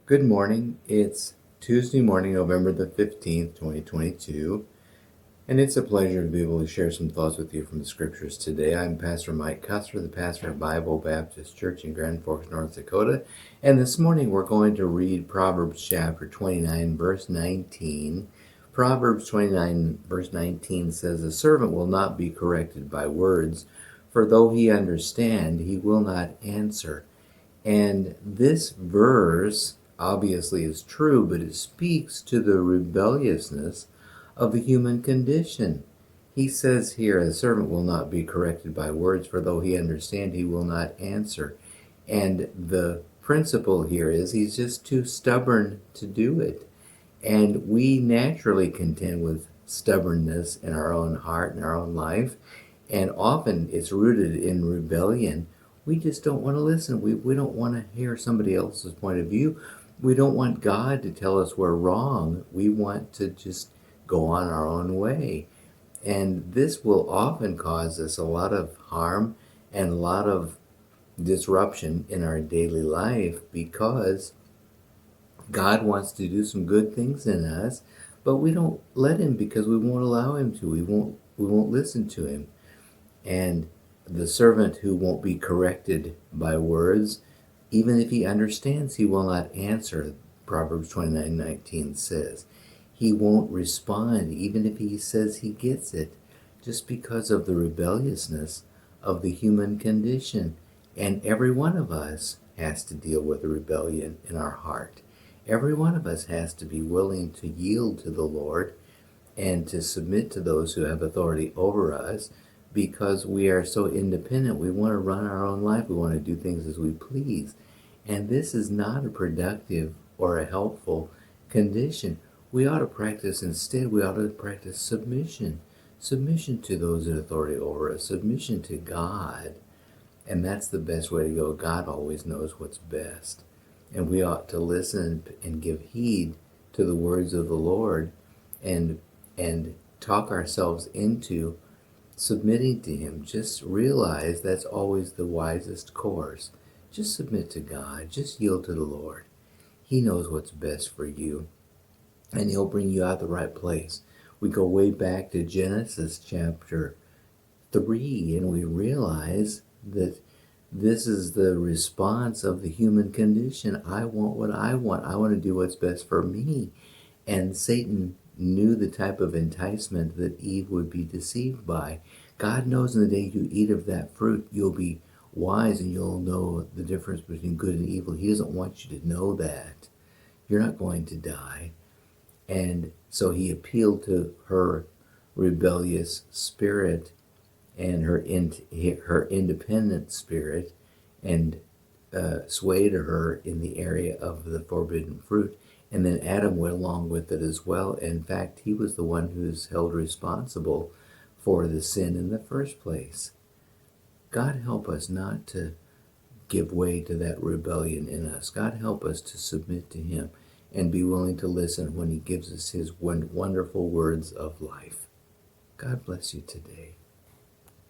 Good morning. It's Tuesday morning, November the 15th, 2022, and it's a pleasure to be able to share some thoughts with you from the scriptures today. I'm Pastor Mike Custer, the pastor of Bible Baptist Church in Grand Forks, North Dakota, and this morning we're going to read Proverbs chapter 29, verse 19. Proverbs 29, verse 19 says, "A servant will not be corrected by words, for though he understand, he will not answer." And this verse obviously is true, but it speaks to the rebelliousness of the human condition. He says here, "A servant will not be corrected by words, for though he understand, he will not answer." And the principle here is he's just too stubborn to do it. And we naturally contend with stubbornness in our own heart and our own life. And often it's rooted in rebellion. We just don't want to listen. We don't want to hear somebody else's point of view. We don't want God to tell us we're wrong. We want to just go on our own way. And this will often cause us a lot of harm and a lot of disruption in our daily life because God wants to do some good things in us, but we don't let him because we won't allow him to. We won't listen to him. And the servant who won't be corrected by words, even if he understands, he will not answer, Proverbs 29:19 says. He won't respond, even if he says he gets it, just because of the rebelliousness of the human condition. And every one of us has to deal with the rebellion in our heart. Every one of us has to be willing to yield to the Lord and to submit to those who have authority over us, because we are so independent. We want to run our own life. We want to do things as we please. And this is not a productive or a helpful condition. We ought to practice instead, we ought to practice submission. Submission to those in authority over us. Submission to God. And that's the best way to go. God always knows what's best. And we ought to listen and give heed to the words of the Lord and talk ourselves into submitting to him. Just realize that's always the wisest course. Just submit to God. Just yield to the Lord. He knows what's best for you, and he'll bring you out the right place. We go way back to Genesis chapter 3, and we realize that this is the response of the human condition. I want what I want. I want to do what's best for me. And Satan knew the type of enticement that Eve would be deceived by. God knows in the day you eat of that fruit, you'll be wise and you'll know the difference between good and evil. He doesn't want you to know that. You're not going to die. And so he appealed to her rebellious spirit and her independent spirit and swayed her in the area of the forbidden fruit. And then Adam went along with it as well. In fact, he was the one who's held responsible for the sin in the first place. God help us not to give way to that rebellion in us. God help us to submit to him and be willing to listen when he gives us his wonderful words of life. God bless you today.